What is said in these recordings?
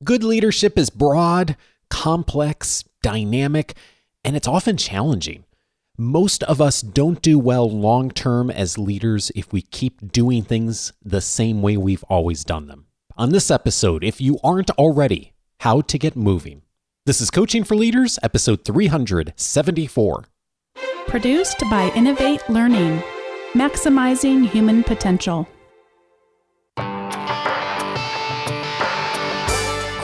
Good leadership is broad, complex, dynamic, and it's often challenging. Most of us don't do well long-term as leaders if we keep doing things the same way we've always done them. On this episode, if you aren't already, how to get moving. This is Coaching for Leaders, episode 374. Produced by Innovate Learning, maximizing human potential.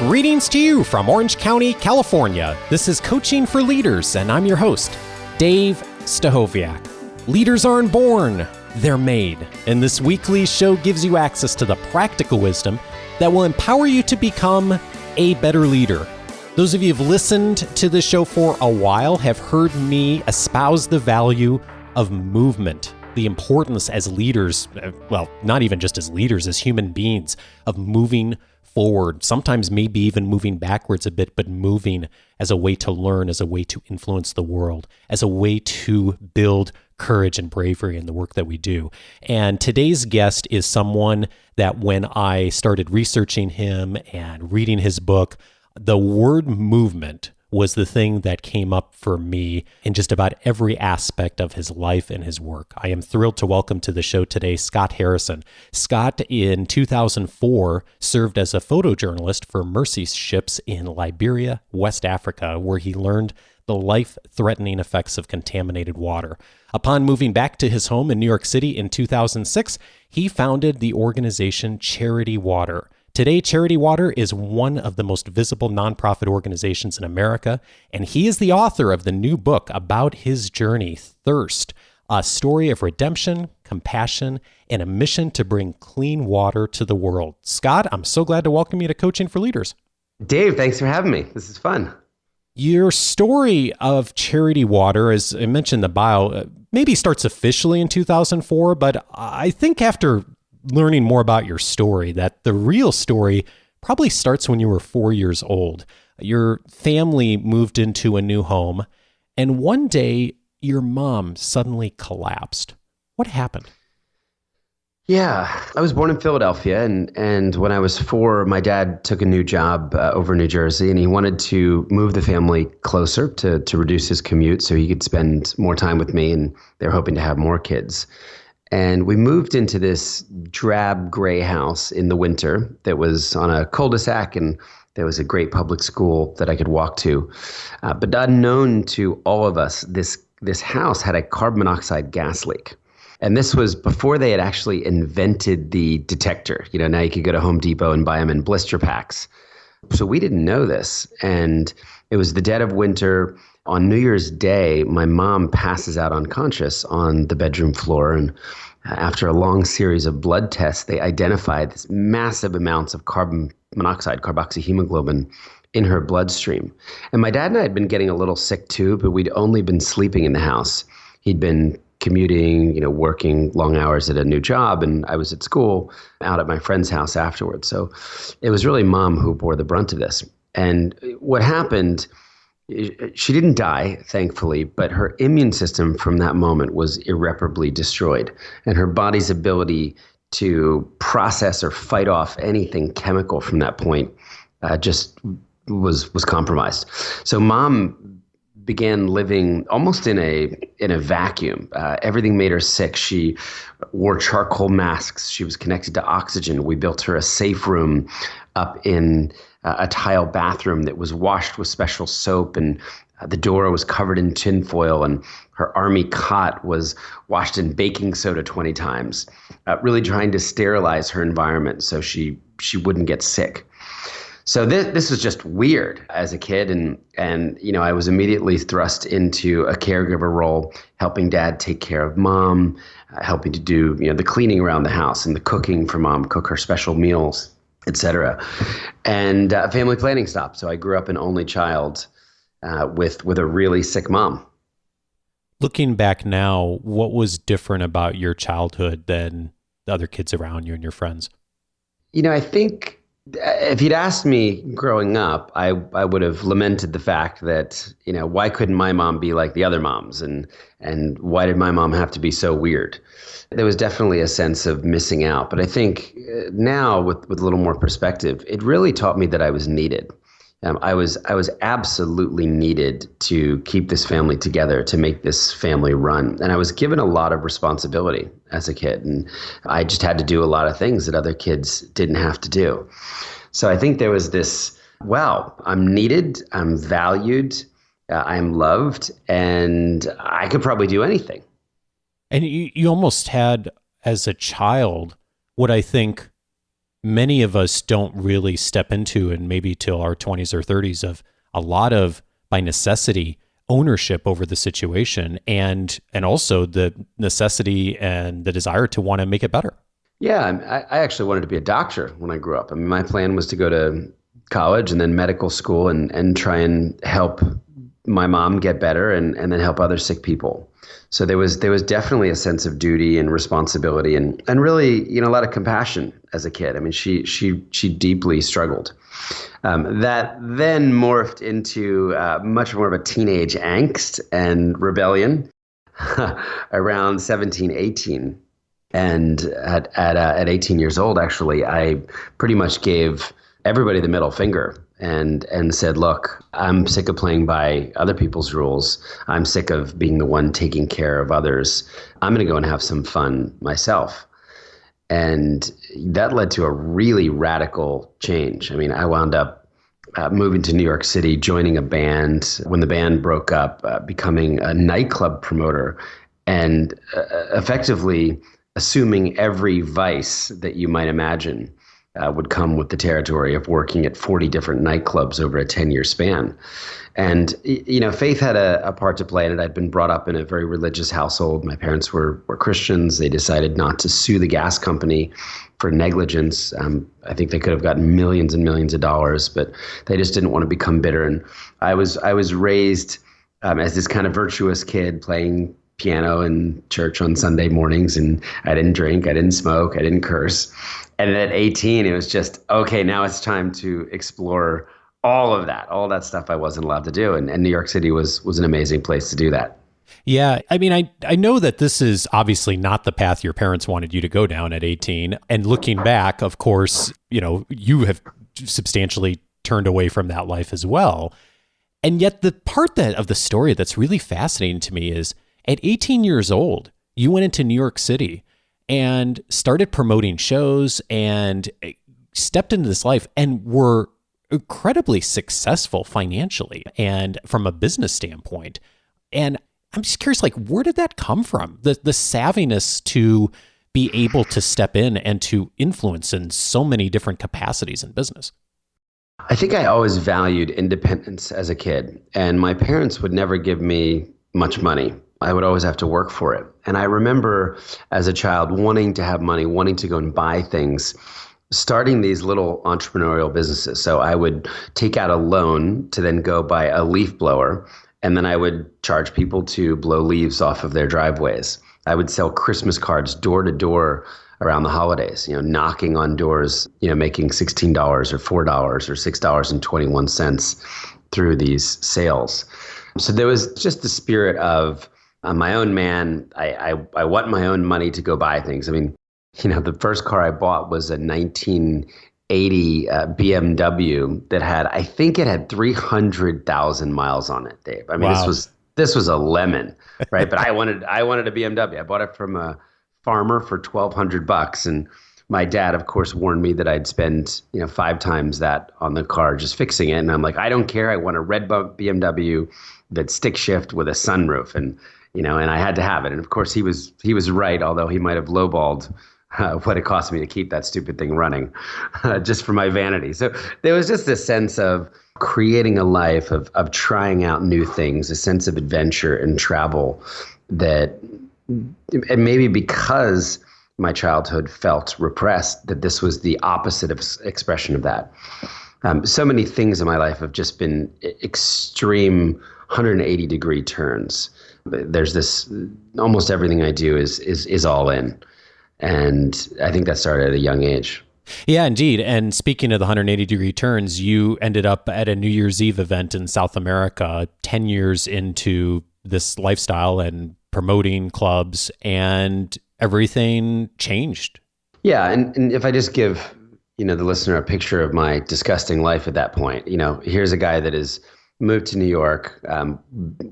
Greetings to you from Orange County, California. This is Coaching for Leaders, and I'm your host, Dave Stachowiak. Leaders aren't born, they're made. And this weekly show gives you access to the practical wisdom that will empower you to become a better leader. Those of you who've listened to this show for a while have heard me espouse the value of movement, the importance as leaders, well, not even just as leaders, as human beings, of moving forward, sometimes maybe even moving backwards a bit, but moving as a way to learn, as a way to influence the world, as a way to build courage and bravery in the work that we do. And today's guest is someone that when I started researching him and reading his book, the word movement was the thing that came up for me in just about every aspect of his life and his work. I am thrilled to welcome to the show today Scott Harrison. Scott, in 2004, served as a photojournalist for Mercy ships in Liberia, West Africa, where he learned the life-threatening effects of contaminated water. Upon moving back to his home in New York City in 2006, he founded the organization Charity Water. Today, Charity Water is one of the most visible nonprofit organizations in America, and he is the author of the new book about his journey, Thirst, a story of redemption, compassion, and a mission to bring clean water to the world. Scott, I'm so glad to welcome you to Coaching for Leaders. Dave, thanks for having me. This is fun. Your story of Charity Water, as I mentioned in the bio, maybe starts officially in 2004, but I think after learning more about your story, that the real story probably starts when you were 4 years old. Your family moved into a new home, and one day your mom suddenly collapsed. What happened? Yeah, I was born in Philadelphia, and when I was 4, my dad took a new job over in New Jersey, and he wanted to move the family closer to reduce his commute so he could spend more time with me, and they're hoping to have more kids. And we moved into this drab gray house in the winter that was on a cul-de-sac, and there was a great public school that I could walk to. But unknown to all of us, this house had a carbon monoxide gas leak. And this was before they had actually invented the detector. You know, now you could go to Home Depot and buy them in blister packs. So we didn't know this. And it was the dead of winter. On New Year's Day, my mom passes out unconscious on the bedroom floor. And after a long series of blood tests, they identified this massive amounts of carbon monoxide, carboxyhemoglobin, in her bloodstream. And my dad and I had been getting a little sick too, but we'd only been sleeping in the house. He'd been commuting, working long hours at a new job, and I was at school out at my friend's house afterwards. So it was really mom who bore the brunt of this. And what happened, she didn't die, thankfully, but her immune system from that moment was irreparably destroyed. And her body's ability to process or fight off anything chemical from that point just was compromised. So mom began living almost in a vacuum. Everything made her sick. She wore charcoal masks. She was connected to oxygen. We built her a safe room up in a tile bathroom that was washed with special soap, and the door was covered in tinfoil, and her army cot was washed in baking soda 20 times, really trying to sterilize her environment so she wouldn't get sick. So this was just weird as a kid, and I was immediately thrust into a caregiver role, helping dad take care of mom, helping to do the cleaning around the house and the cooking for mom, cook her special meals, etc. And family planning stopped. So I grew up an only child with a really sick mom. Looking back now, what was different about your childhood than the other kids around you and your friends? I think If you'd asked me growing up, I would have lamented the fact that, why couldn't my mom be like the other moms, and why did my mom have to be so weird? There was definitely a sense of missing out. But I think now with a little more perspective, it really taught me that I was needed. I was absolutely needed to keep this family together, to make this family run. And I was given a lot of responsibility as a kid. And I just had to do a lot of things that other kids didn't have to do. So I think there was this, wow, I'm needed, I'm valued, I'm loved, and I could probably do anything. And you almost had, as a child, what I think many of us don't really step into, and maybe till our 20s or 30s, of a lot of, by necessity, ownership over the situation, and also the necessity and the desire to want to make it better. Yeah, I actually wanted to be a doctor when I grew up. I mean, my plan was to go to college and then medical school and try and help my mom get better and then help other sick people. So there was definitely a sense of duty and responsibility and really, a lot of compassion as a kid. I mean, she deeply struggled. That then morphed into much more of a teenage angst and rebellion around 17, 18. And at 18 years old, actually, I pretty much gave everybody the middle finger and said, look, I'm sick of playing by other people's rules. I'm sick of being the one taking care of others. I'm going to go and have some fun myself. And that led to a really radical change. I mean, I wound up moving to New York City, joining a band. When the band broke up, becoming a nightclub promoter, and effectively assuming every vice that you might imagine would come with the territory of working at 40 different nightclubs over a 10-year span. And, faith had a part to play in it. I'd been brought up in a very religious household. My parents were Christians. They decided not to sue the gas company for negligence. I think they could have gotten millions and millions of dollars, but they just didn't want to become bitter. And I was raised as this kind of virtuous kid playing piano in church on Sunday mornings, and I didn't drink, I didn't smoke, I didn't curse. And at 18, it was just, okay, now it's time to explore all that stuff I wasn't allowed to do. And New York City was an amazing place to do that. Yeah. I mean, I know that this is obviously not the path your parents wanted you to go down at 18. And looking back, of course, you have substantially turned away from that life as well. And yet the part of the story that's really fascinating to me is, at 18 years old, you went into New York City and started promoting shows and stepped into this life and were incredibly successful financially and from a business standpoint. And I'm just curious, where did that come from? The savviness to be able to step in and to influence in so many different capacities in business. I think I always valued independence as a kid, and my parents would never give me much money. I would always have to work for it. And I remember as a child wanting to have money, wanting to go and buy things, starting these little entrepreneurial businesses. So I would take out a loan to then go buy a leaf blower, and then I would charge people to blow leaves off of their driveways. I would sell Christmas cards door to door around the holidays, knocking on doors, making $16 or $4 or $6.21 through these sales. So there was just the spirit of, I'm my own man. I want my own money to go buy things. I mean, the first car I bought was a 1980 BMW that I think it had 300,000 miles on it, Dave. I mean, wow. This was a lemon, right? But I wanted a BMW. I bought it from a farmer for $1,200, and my dad, of course, warned me that I'd spend 5 times that on the car just fixing it. And I'm like, I don't care. I want a red BMW that stick shift with a sunroof, and I had to have it. And of course, he was right, although he might have lowballed what it cost me to keep that stupid thing running, just for my vanity. So there was just this sense of creating a life of trying out new things, a sense of adventure and travel that, and maybe because my childhood felt repressed, that this was the opposite of expression of that. So many things in my life have just been extreme 180-degree turns. There's this, almost everything I do is all in. And I think that started at a young age. Yeah, indeed. And speaking of the 180-degree turns, you ended up at a New Year's Eve event in South America 10 years into this lifestyle and promoting clubs, and everything changed. Yeah, and if I just give, the listener a picture of my disgusting life at that point, here's a guy that has moved to New York,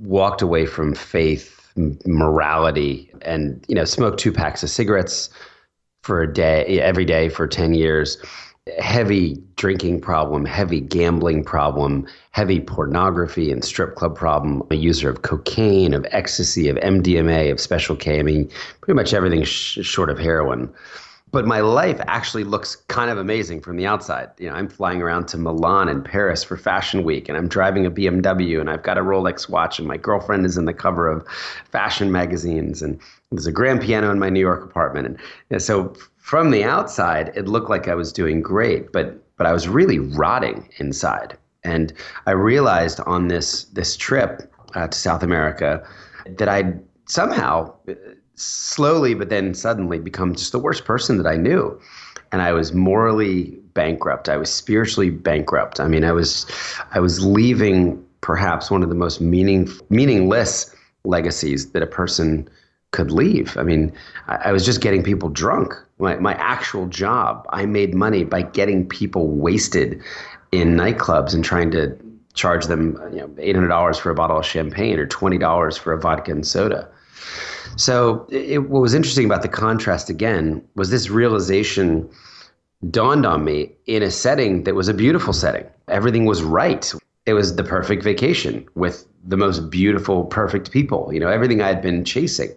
walked away from faith, morality, and, smoked 2 packs of cigarettes for a day, every day for 10 years, heavy drinking problem, heavy gambling problem, heavy pornography and strip club problem, a user of cocaine, of ecstasy, of MDMA, of Special K. I mean, pretty much everything short of heroin. But my life actually looks kind of amazing from the outside. I'm flying around to Milan and Paris for Fashion Week, and I'm driving a BMW, and I've got a Rolex watch, and my girlfriend is in the cover of fashion magazines, and there's a grand piano in my New York apartment. And so from the outside, it looked like I was doing great, but I was really rotting inside. And I realized on this trip to South America that I'd somehow slowly, but then suddenly become just the worst person that I knew. And I was morally bankrupt. I was spiritually bankrupt. I mean, I was leaving perhaps one of the most meaningless legacies that a person could leave. I mean, I was just getting people drunk. My actual job, I made money by getting people wasted in nightclubs and trying to charge them $800 for a bottle of champagne or $20 for a vodka and soda. So what was interesting about the contrast again was this realization dawned on me in a setting that was a beautiful setting. Everything was right. It was the perfect vacation with the most beautiful, perfect people, everything I had been chasing.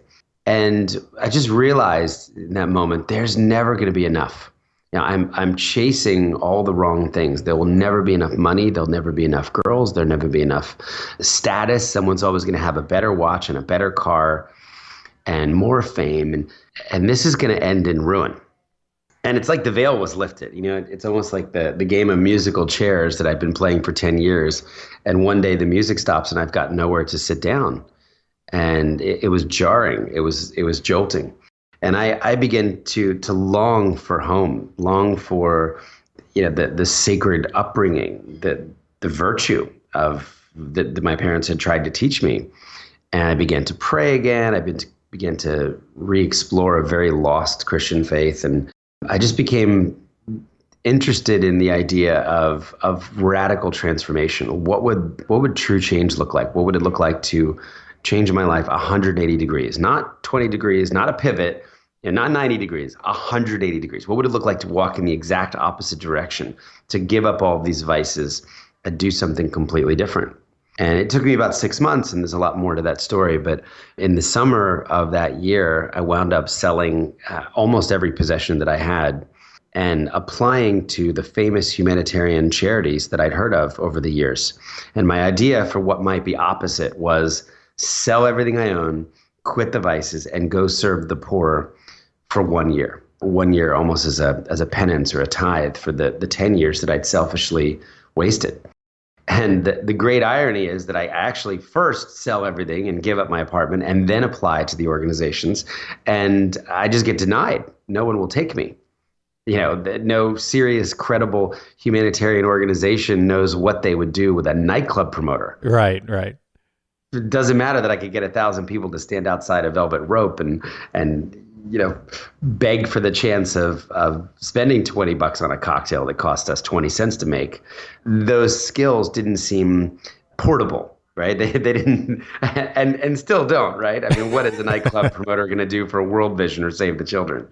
And I just realized in that moment, there's never going to be enough. I'm chasing all the wrong things. There will never be enough money. There'll never be enough girls. There'll never be enough status. Someone's always going to have a better watch and a better car and more fame, and this is going to end in ruin. And it's like the veil was lifted. It's almost like the game of musical chairs that I've been playing for 10 years. And one day the music stops and I've got nowhere to sit down. And it was jarring. It was jolting. And I began to long for home, long for the sacred upbringing, the virtue of that my parents had tried to teach me. And I began to pray again. I began to re-explore a very lost Christian faith. And I just became interested in the idea of radical transformation. What would true change look like? What would it look like to change my life 180 degrees? Not 20 degrees, not a pivot, not 90 degrees, 180 degrees. What would it look like to walk in the exact opposite direction, to give up all of these vices and do something completely different? And it took me about 6 months, and there's a lot more to that story. But in the summer of that year, I wound up selling almost every possession that I had and applying to the famous humanitarian charities that I'd heard of over the years. And my idea for what might be opposite was sell everything I own, quit the vices, and go serve the poor for 1 year. 1 year almost as a penance or a tithe for the 10 years that I'd selfishly wasted. And the great irony is that I actually first sell everything and give up my apartment and then apply to the organizations. And I just get denied. No one will take me. No serious, credible humanitarian organization knows what they would do with a nightclub promoter. Right. It doesn't matter that I could get 1,000 people to stand outside a velvet rope and beg for the chance of spending $20 on a cocktail that cost us 20 cents to make. Those skills didn't seem portable, right? They didn't, and still don't, right? I mean, what is a nightclub promoter going to do for World Vision or Save the Children?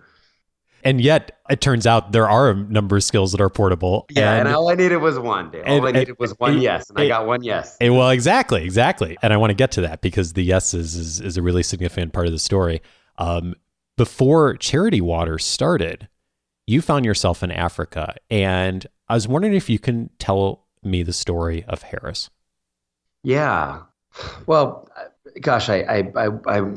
And yet, it turns out there are a number of skills that are portable. Yeah, and all I needed was one, Dave. All I needed was one yes, and I got one yes. Well, exactly. And I want to get to that because the yes is a really significant part of the story. Before Charity Water started, you found yourself in Africa, and I was wondering if you can tell me the story of Harris. Yeah. Well, gosh, I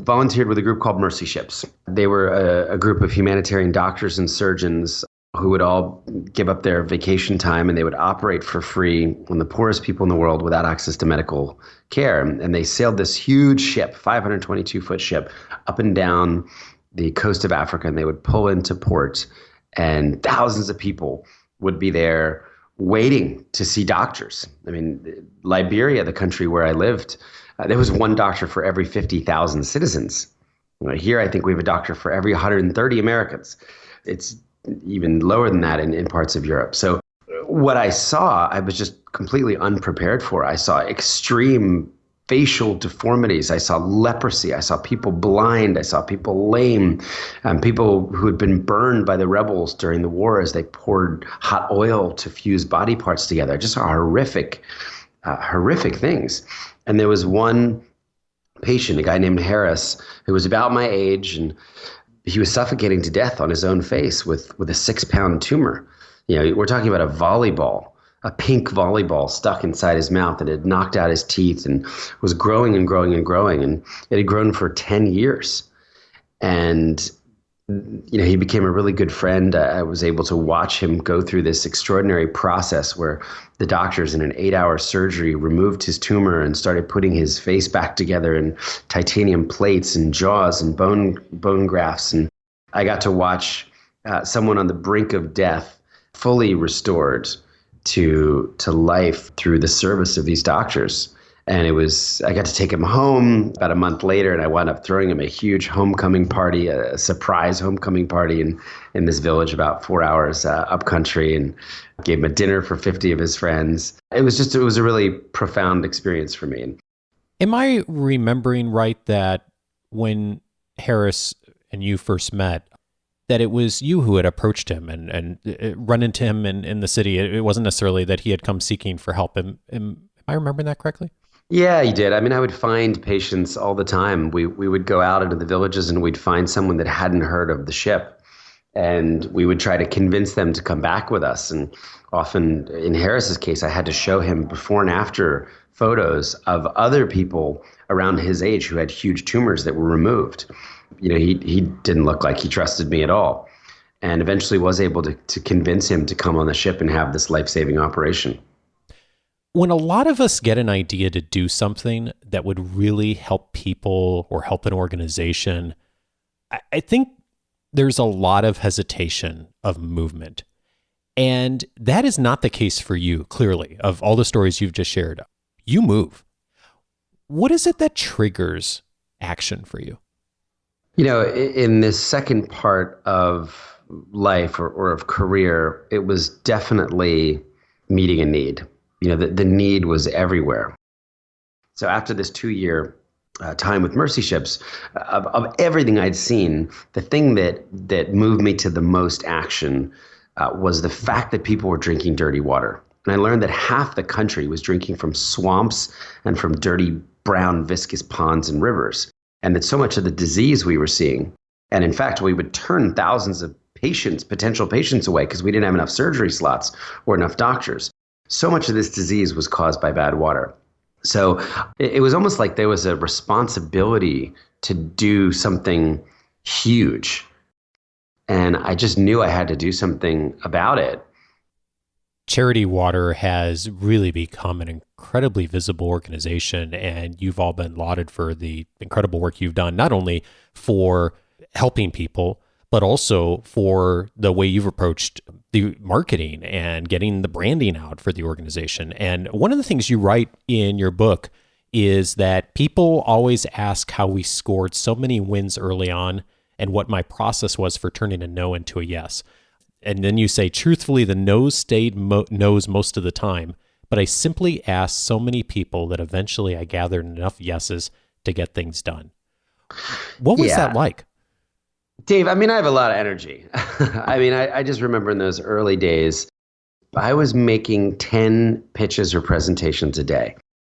volunteered with a group called Mercy Ships. They were a group of humanitarian doctors and surgeons who would all give up their vacation time, and they would operate for free on the poorest people in the world without access to medical care. And they sailed this huge ship, 522-foot ship, up and down the coast of Africa, and they would pull into port and thousands of people would be there waiting to see doctors. I mean, Liberia, the country where I lived, there was one doctor for every 50,000 citizens. Here, I think we have a doctor for every 130 Americans. It's even lower than that in parts of Europe. So what I saw, I was just completely unprepared for. I saw extreme facial deformities. I saw leprosy. I saw people blind. I saw people lame, people who had been burned by the rebels during the war as they poured hot oil to fuse body parts together. I just saw horrific things. And there was one patient, a guy named Harris, who was about my age, and he was suffocating to death on his own face with a 6-pound tumor. We're talking about a pink volleyball stuck inside his mouth that had knocked out his teeth and was growing and growing and growing. And it had grown for 10 years. And, he became a really good friend. I was able to watch him go through this extraordinary process where the doctors in an 8-hour surgery removed his tumor and started putting his face back together in titanium plates and jaws and bone grafts. And I got to watch someone on the brink of death fully restored to life through the service of these doctors. And I got to take him home about a month later, and I wound up throwing him a huge homecoming party, a surprise homecoming party in this village about 4 hours up country, and gave him a dinner for 50 of his friends. It was a really profound experience for me. Am I remembering right that when Harris and you first met, that it was you who had approached him and run into him in the city? It wasn't necessarily that he had come seeking for help. Am I remembering that correctly? Yeah, you did. I mean, I would find patients all the time. We would go out into the villages and we'd find someone that hadn't heard of the ship. And we would try to convince them to come back with us. And often in Harris's case, I had to show him before and after photos of other people around his age who had huge tumors that were removed. He didn't look like he trusted me at all. And eventually was able to convince him to come on the ship and have this life-saving operation. When a lot of us get an idea to do something that would really help people or help an organization, I think there's a lot of hesitation of movement. And that is not the case for you, clearly, of all the stories you've just shared. You move. What is it that triggers action for you? In this second part of life or of career, it was definitely meeting a need. The need was everywhere. So after this 2-year time with Mercy Ships, of everything I'd seen, the thing that moved me to the most action was the fact that people were drinking dirty water. And I learned that half the country was drinking from swamps and from dirty, brown, viscous ponds and rivers. And that so much of the disease we were seeing, and in fact, we would turn thousands of potential patients away because we didn't have enough surgery slots or enough doctors. So much of this disease was caused by bad water. So it was almost like there was a responsibility to do something huge. And I just knew I had to do something about it. Charity Water has really become an incredibly visible organization, and you've all been lauded for the incredible work you've done, not only for helping people, but also for the way you've approached the marketing and getting the branding out for the organization. And one of the things you write in your book is that people always ask how we scored so many wins early on and what my process was for turning a no into a yes. And then you say, truthfully, the no's stayed no's most of the time, but I simply asked so many people that eventually I gathered enough yeses to get things done. What was that like? Dave, I mean, I have a lot of energy. I just remember in those early days, I was making 10 pitches or presentations a day.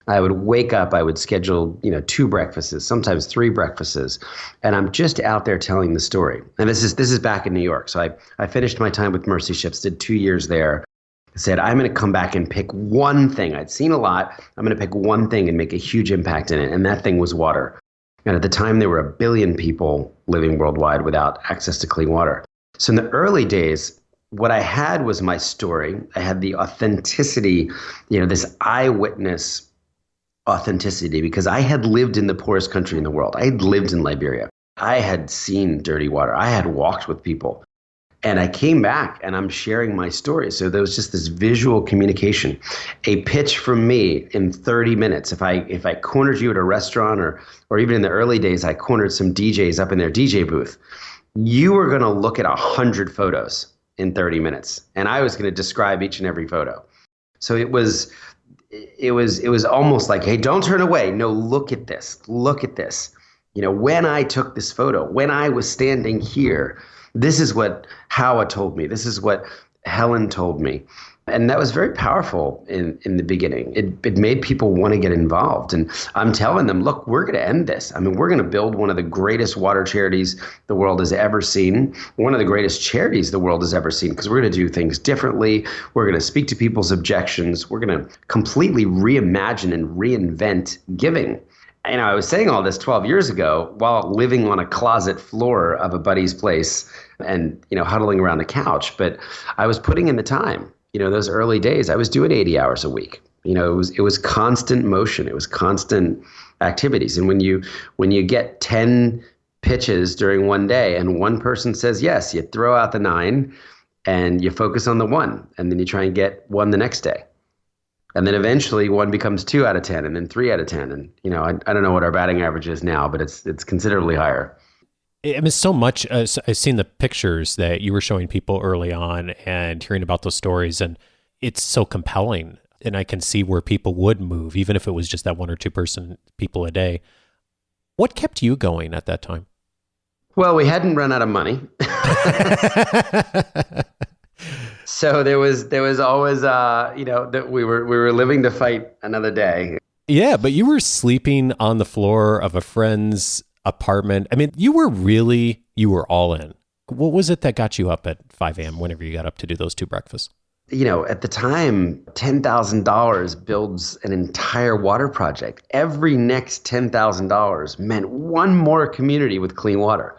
I would wake up, I would schedule, 2 breakfasts, sometimes 3 breakfasts, and I'm just out there telling the story. And this is back in New York. So I finished my time with Mercy Ships, did 2 years there. I said, I'm going to come back and pick one thing. I'd seen a lot. I'm going to pick one thing and make a huge impact in it. And that thing was water. And at the time, there were 1 billion people living worldwide without access to clean water. So in the early days, what I had was my story. I had the authenticity, this eyewitness authenticity, because I had lived in the poorest country in the world. I had lived in Liberia. I had seen dirty water. I had walked with people. And I came back and I'm sharing my story. So there was just this visual communication, a pitch from me in 30 minutes. If I cornered you at a restaurant or even in the early days, I cornered some DJs up in their DJ booth, you were going to look at 100 photos in 30 minutes. And I was going to describe each and every photo. So it was almost like, hey, don't turn away. No, look at this. Look at this. When I took this photo, when I was standing here, this is what Howa told me. This is what Helen told me. And that was very powerful in the beginning. It made people want to get involved. And I'm telling them, look, we're going to end this. I mean, we're going to build one of the greatest water charities the world has ever seen, one of the greatest charities the world has ever seen, because we're going to do things differently. We're going to speak to people's objections. We're going to completely reimagine and reinvent giving. I was saying all this 12 years ago while living on a closet floor of a buddy's place and, huddling around the couch. But I was putting in the time. Those early days, I was doing 80 hours a week. It was constant motion. It was constant activities. And when you get 10 pitches during one day and one person says yes, you throw out the 9 and you focus on the 1. And then you try and get 1 the next day. And then eventually 1 becomes 2 out of 10 and then 3 out of 10. And, I don't know what our batting average is now, but it's considerably higher. I mean, so much. I've seen the pictures that you were showing people early on and hearing about those stories, and it's so compelling. And I can see where people would move, even if it was just that 1 or 2 people a day. What kept you going at that time? Well, we hadn't run out of money. So there was always, that we were living to fight another day. Yeah, but you were sleeping on the floor of a friend's apartment. I mean, you were all in. What was it that got you up at 5 a.m. whenever you got up to do those 2 breakfasts? At the time, $10,000 builds an entire water project. Every next $10,000 meant one more community with clean water.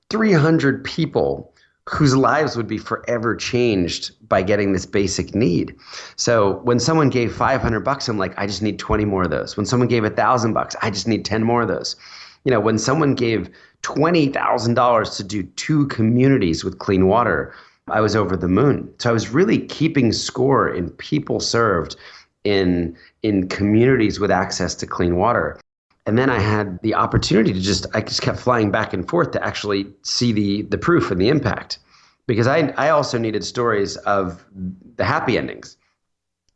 300 people whose lives would be forever changed by getting this basic need. So when someone gave $500, I'm like, I just need 20 more of those. When someone gave $1,000, I just need 10 more of those. When someone gave $20,000 to do 2 communities with clean water, I was over the moon. So I was really keeping score in people served in communities with access to clean water. And then I had the opportunity I just kept flying back and forth to actually see the proof and the impact. Because I also needed stories of the happy endings.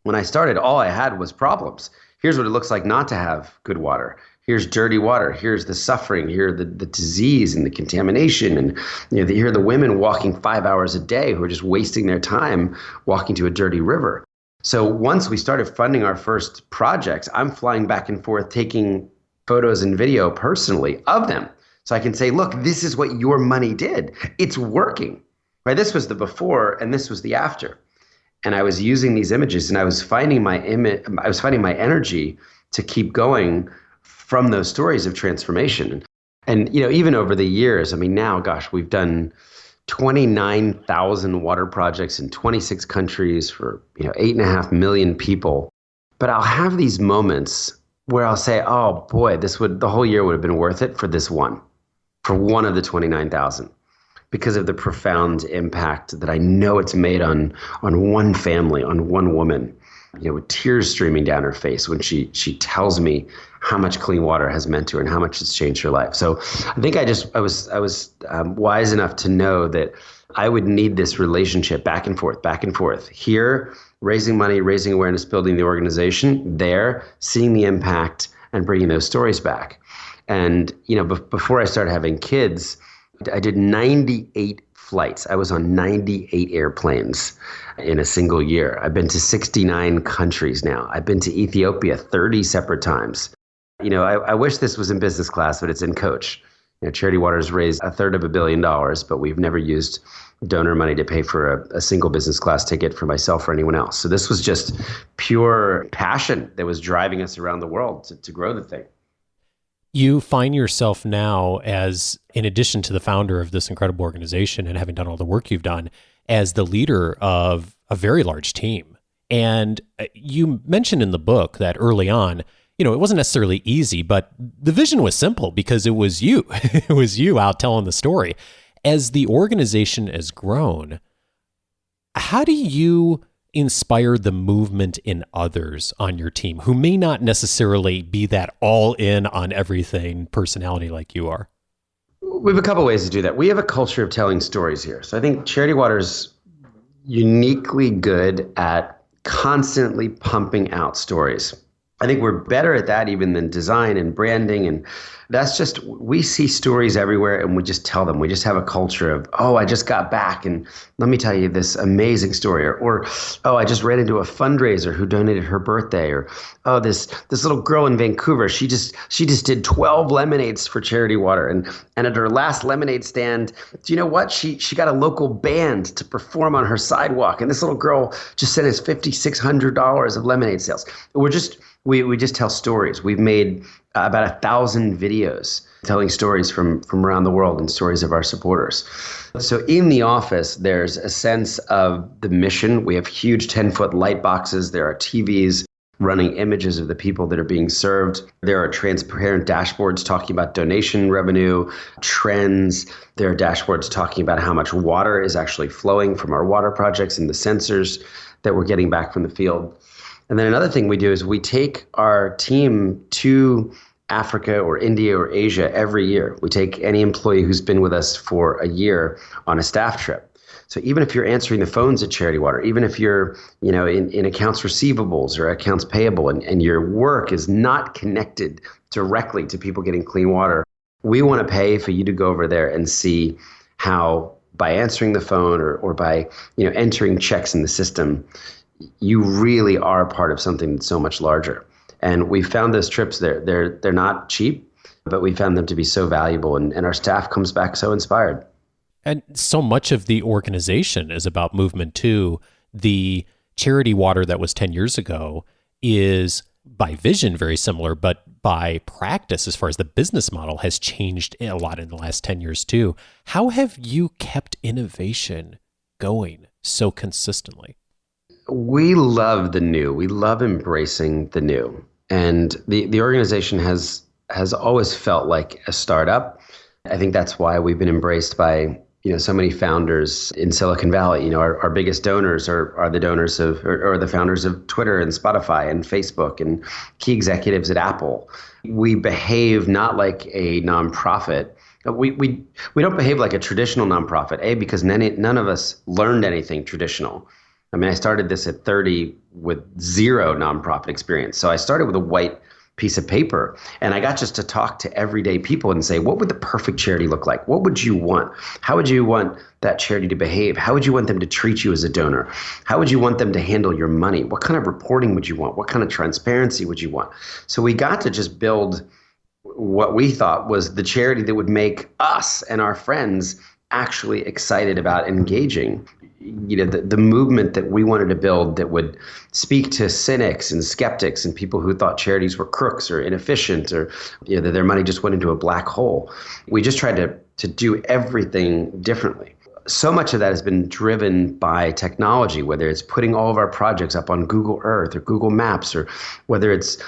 When I started, all I had was problems. Here's what it looks like not to have good water. Here's dirty water. Here's the suffering. Here the disease and the contamination. And here are the women walking 5 hours a day who are just wasting their time walking to a dirty river. So once we started funding our first projects, I'm flying back and forth taking photos and video personally of them. So I can say, look, this is what your money did. It's working. Right? This was the before and this was the after. And I was using these images and I was finding my energy to keep going from those stories of transformation. And, even over the years, I mean, now, gosh, we've done 29,000 water projects in 26 countries for, 8.5 million people. But I'll have these moments where I'll say, oh boy, the whole year would have been worth it for one of the 29,000. Because of the profound impact that I know it's made on one family, on one woman, with tears streaming down her face when she tells me how much clean water has meant to her and how much it's changed her life. So I think I was wise enough to know that I would need this relationship back and forth. Here, raising money, raising awareness, building the organization. There, seeing the impact and bringing those stories back. And before I started having kids, I did 98 flights. I was on 98 airplanes in a single year. I've been to 69 countries now. I've been to Ethiopia 30 separate times. I wish this was in business class, but it's in coach. Charity Water has raised $350 million, but we've never used donor money to pay for a single business class ticket for myself or anyone else. So this was just pure passion that was driving us around the world to grow the thing. You find yourself now as, in addition to the founder of this incredible organization and having done all the work you've done, as the leader of a very large team. And you mentioned in the book that early on, it wasn't necessarily easy, but the vision was simple because it was you. It was you out telling the story. As the organization has grown, how do you inspire the movement in others on your team who may not necessarily be that all in on everything personality like you are? We have a couple ways to do that. We have a culture of telling stories here. So I think Charity Water's uniquely good at constantly pumping out stories. I think we're better at that even than design and branding. And that's just, we see stories everywhere and we just tell them. We just have a culture of, oh, I just got back and let me tell you this amazing story. Or oh, I just ran into a fundraiser who donated her birthday. Or, oh, this little girl in Vancouver, she just did 12 lemonades for Charity Water. And at her last lemonade stand, do you know what? She got a local band to perform on her sidewalk. And this little girl just sent us $5,600 of lemonade sales. We just tell stories. We've made about 1,000 videos telling stories from around the world and stories of our supporters. So in the office, there's a sense of the mission. We have huge 10-foot light boxes. There are TVs running images of the people that are being served. There are transparent dashboards talking about donation revenue, trends. There are dashboards talking about how much water is actually flowing from our water projects and the sensors that we're getting back from the field. And then another thing we do is we take our team to Africa or India or Asia every year. We take any employee who's been with us for a year on a staff trip. So even if you're answering the phones at Charity Water, even if you're in accounts receivables or accounts payable and your work is not connected directly to people getting clean water, we want to pay for you to go over there and see how by answering the phone or by entering checks in the system, you really are part of something that's so much larger. And we found those trips, they're not cheap, but we found them to be so valuable. And our staff comes back so inspired. And so much of the organization is about movement too. The Charity Water that was 10 years ago is by vision very similar, but by practice, as far as the business model, has changed a lot in the last 10 years too. How have you kept innovation going so consistently? We love the new. We love embracing the new. And the organization has always felt like a startup. I think that's why we've been embraced by so many founders in Silicon Valley. Our biggest donors are the donors or the founders of Twitter and Spotify and Facebook and key executives at Apple. We behave not like a nonprofit. We don't behave like a traditional nonprofit, because none of us learned anything traditional. I mean, I started this at 30 with zero nonprofit experience. So I started with a white piece of paper and I got just to talk to everyday people and say, what would the perfect charity look like? What would you want? How would you want that charity to behave? How would you want them to treat you as a donor? How would you want them to handle your money? What kind of reporting would you want? What kind of transparency would you want? So we got to just build what we thought was the charity that would make us and our friends actually excited about engaging. The movement that we wanted to build that would speak to cynics and skeptics and people who thought charities were crooks or inefficient or that their money just went into a black hole. We just tried to do everything differently. So much of that has been driven by technology, whether it's putting all of our projects up on Google Earth or Google Maps, or whether it's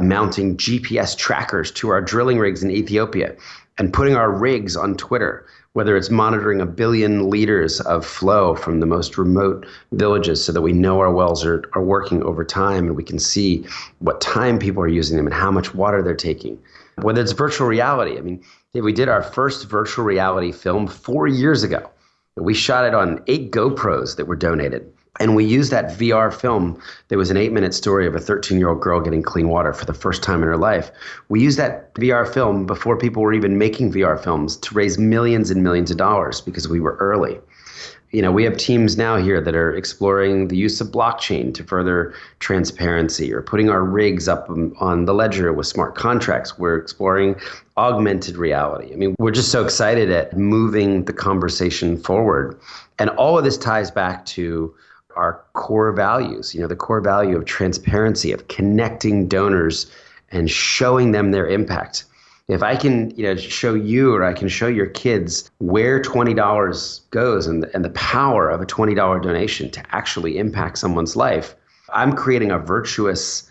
mounting GPS trackers to our drilling rigs in Ethiopia and putting our rigs on Twitter, whether it's monitoring 1 billion liters of flow from the most remote villages so that we know our wells are working over time and we can see what time people are using them and how much water they're taking. Whether it's virtual reality. I mean, we did our first virtual reality film 4 years ago. We shot it on 8 GoPros that were donated. And we used that VR film. There was an 8-minute story of a 13-year-old girl getting clean water for the first time in her life. We used that VR film before people were even making VR films to raise millions and millions of dollars because we were early. We have teams now here that are exploring the use of blockchain to further transparency, or putting our rigs up on the ledger with smart contracts. We're exploring augmented reality. I mean, we're just so excited at moving the conversation forward. And all of this ties back to our core values, the core value of transparency, of connecting donors and showing them their impact. If I can, show you or I can show your kids where $20 goes and the power of a $20 donation to actually impact someone's life, I'm creating a virtuous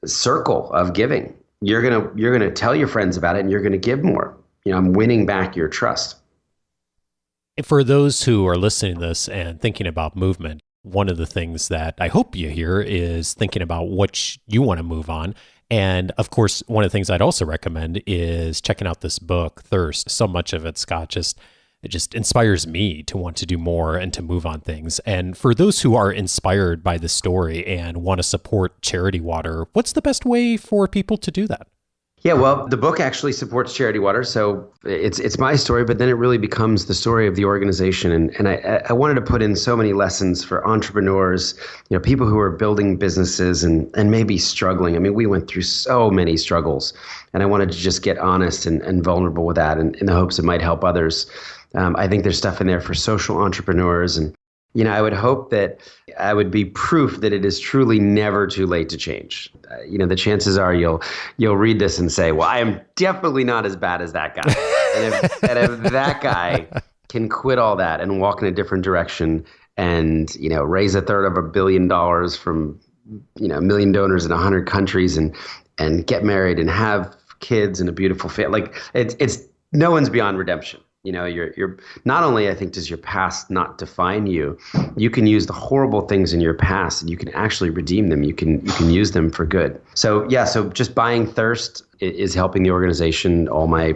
circle of giving. You're gonna tell your friends about it and you're gonna give more. I'm winning back your trust. For those who are listening to this and thinking about movement, one of the things that I hope you hear is thinking about what you want to move on. And of course, one of the things I'd also recommend is checking out this book, Thirst. So much of it, Scott, it just inspires me to want to do more and to move on things. And for those who are inspired by the story and want to support Charity Water, what's the best way for people to do that? Yeah, well, the book actually supports Charity Water, so it's my story, but then it really becomes the story of the organization. And I wanted to put in so many lessons for entrepreneurs, people who are building businesses and maybe struggling. I mean, we went through so many struggles, and I wanted to just get honest and vulnerable with that, and in the hopes it might help others. I think there's stuff in there for social entrepreneurs, and I would hope that I would be proof that it is truly never too late to change. The chances are you'll read this and say, well, I am definitely not as bad as that guy. and if that guy can quit all that and walk in a different direction and, raise $1/3 billion from, 1 million donors in 100 countries and get married and have kids and a beautiful family, like it's no one's beyond redemption. You're not only, I think, does your past not define you, you can use the horrible things in your past and you can actually redeem them. You can use them for good. So just buying Thirst is helping the organization. All my,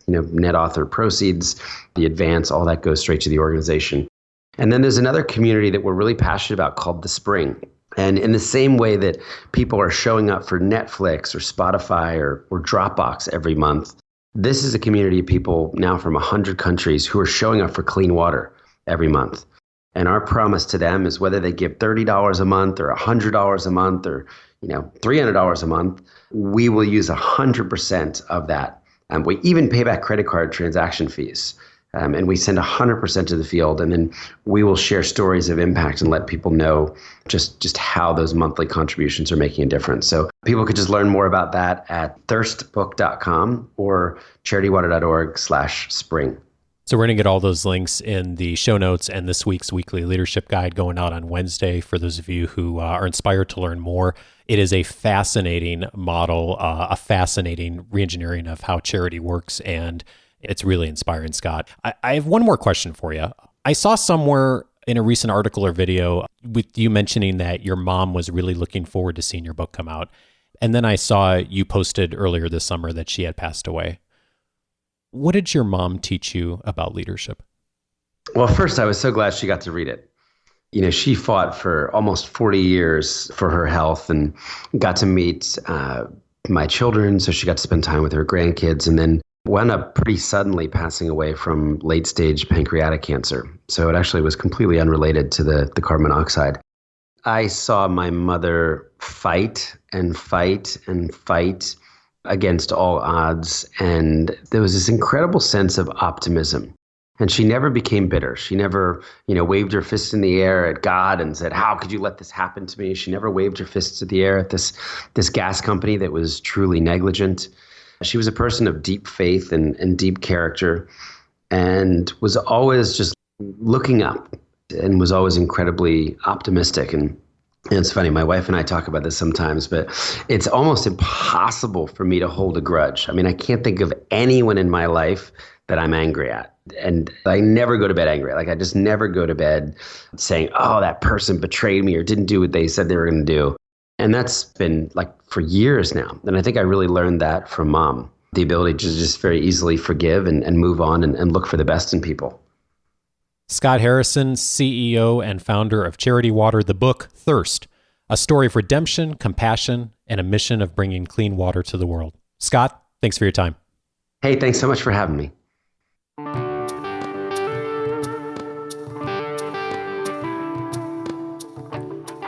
net author proceeds, the advance, all that goes straight to the organization. And then there's another community that we're really passionate about called The Spring. And in the same way that people are showing up for Netflix or Spotify or Dropbox every month, this is a community of people now from 100 countries who are showing up for clean water every month. And our promise to them is whether they give $30 a month or $100 a month or $300 a month, we will use 100% of that. We even pay back credit card transaction fees. And we send 100% to the field, and then we will share stories of impact and let people know just how those monthly contributions are making a difference. So people could just learn more about that at thirstbook.com or charitywater.org/spring. So we're going to get all those links in the show notes and this week's weekly leadership guide going out on Wednesday for those of you who are inspired to learn more. It is a fascinating model, a fascinating reengineering of how charity works, and it's really inspiring, Scott. I have one more question for you. I saw somewhere in a recent article or video with you mentioning that your mom was really looking forward to seeing your book come out. And then I saw you posted earlier this summer that she had passed away. What did your mom teach you about leadership? Well, first, I was so glad she got to read it. She fought for almost 40 years for her health and got to meet my children. So she got to spend time with her grandkids, and then wound up pretty suddenly passing away from late stage pancreatic cancer. So it actually was completely unrelated to the carbon monoxide. I saw my mother fight and fight and fight against all odds. And there was this incredible sense of optimism. And she never became bitter. She never, waved her fist in the air at God and said, how could you let this happen to me? She never waved her fists in the air at this gas company that was truly negligent. She was a person of deep faith and deep character, and was always just looking up and was always incredibly optimistic. And it's funny, my wife and I talk about this sometimes, but it's almost impossible for me to hold a grudge. I mean, I can't think of anyone in my life that I'm angry at. And I never go to bed angry. Like, I just never go to bed saying, oh, that person betrayed me or didn't do what they said they were going to do. And that's been like for years now. And I think I really learned that from Mom, the ability to just very easily forgive and move on and look for the best in people. Scott Harrison, CEO and founder of Charity Water, the book Thirst, a story of redemption, compassion, and a mission of bringing clean water to the world. Scott, thanks for your time. Hey, thanks so much for having me.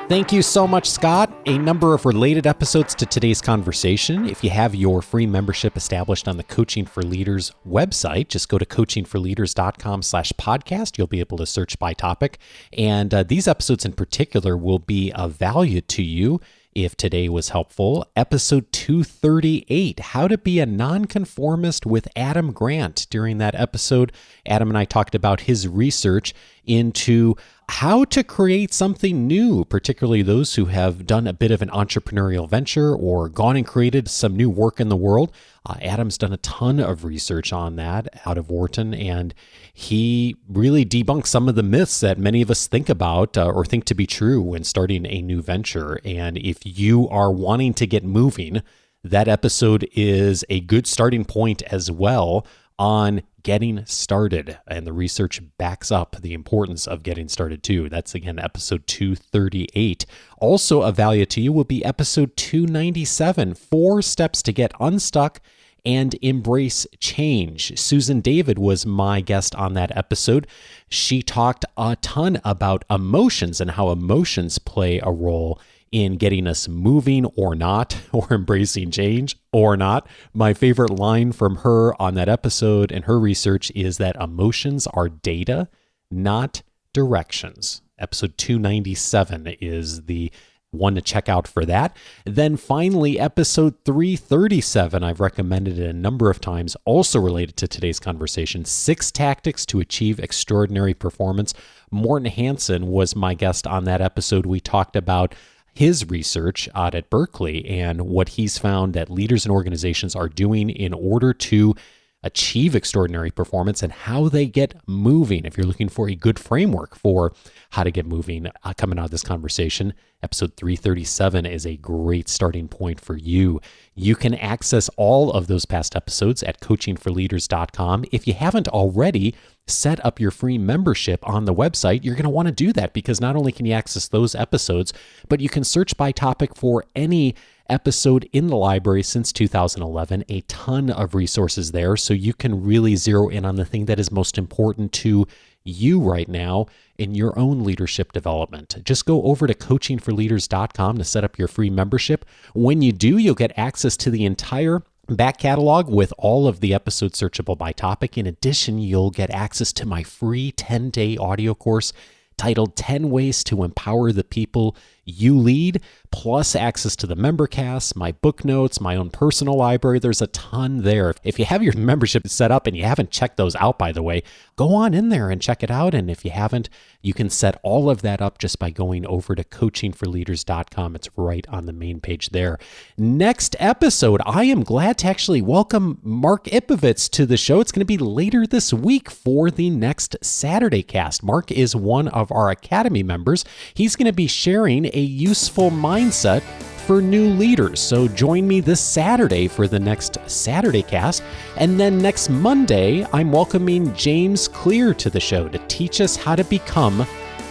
Thank you so much, Scott. A number of related episodes to today's conversation. If you have your free membership established on the Coaching for Leaders website, just go to coachingforleaders.com/podcast. You'll be able to search by topic. And these episodes in particular will be of value to you if today was helpful. Episode 238, How to Be a Non-Conformist with Adam Grant. During that episode, Adam and I talked about his research into how to create something new, particularly those who have done a bit of an entrepreneurial venture or gone and created some new work in the world. Adam's done a ton of research on that out of Wharton, and he really debunks some of the myths that many of us think about or think to be true when starting a new venture. And if you are wanting to get moving, that episode is a good starting point as well on getting started. And the research backs up the importance of getting started too. That's again, episode 238. Also of value to you will be episode 297, 4 steps to get unstuck and embrace change. Susan David was my guest on that episode. She talked a ton about emotions and how emotions play a role in getting us moving or not, or embracing change or not. My favorite line from her on that episode and her research is that emotions are data, not directions. Episode 297 is the one to check out for that. Then finally, episode 337, I've recommended it a number of times, also related to today's conversation, 6 tactics to achieve extraordinary performance. Morton Hansen was my guest on that episode. We talked about his research out at Berkeley and what he's found that leaders and organizations are doing in order to achieve extraordinary performance and how they get moving. If you're looking for a good framework for how to get moving coming out of this conversation, episode 337 is a great starting point for you. You can access all of those past episodes at coachingforleaders.com. If you haven't already set up your free membership on the website, you're going to want to do that because not only can you access those episodes, but you can search by topic for any episode in the library since 2011, a ton of resources there, so you can really zero in on the thing that is most important to you right now in your own leadership development. Just go over to coachingforleaders.com to set up your free membership. When you do, you'll get access to the entire back catalog with all of the episodes searchable by topic. In addition, you'll get access to my free 10-day audio course titled 10 Ways to Empower the People You Lead, plus access to the membercast, my book notes, my own personal library. There's a ton there. If you have your membership set up and you haven't checked those out, by the way, go on in there and check it out. And if you haven't, you can set all of that up just by going over to coachingforleaders.com. It's right on the main page there. Next episode, I am glad to actually welcome Mark Ipovitz to the show. It's going to be later this week for the next Saturday cast. Mark is one of our Academy members. He's going to be sharing a useful mindset for new leaders. So join me this Saturday for the next Saturday cast. And then next Monday, I'm welcoming James Clear to the show to teach us how to become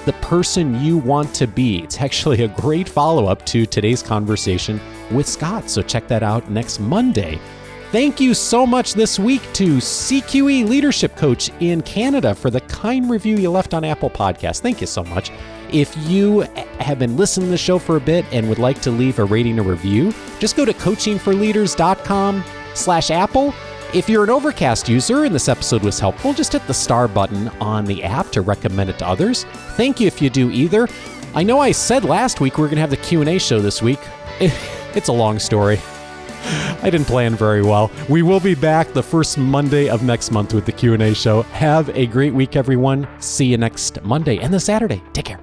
the person you want to be. It's actually a great follow-up to today's conversation with Scott. So check that out next Monday. Thank you so much this week to CQE Leadership Coach in Canada for the kind review you left on Apple Podcasts. Thank you so much. If you have been listening to the show for a bit and would like to leave a rating or review, just go to coachingforleaders.com/Apple. If you're an Overcast user and this episode was helpful, just hit the star button on the app to recommend it to others. Thank you if you do either. I know I said last week we were going to have the Q&A show this week. It's a long story. I didn't plan very well. We will be back the first Monday of next month with the Q&A show. Have a great week, everyone. See you next Monday and the Saturday. Take care.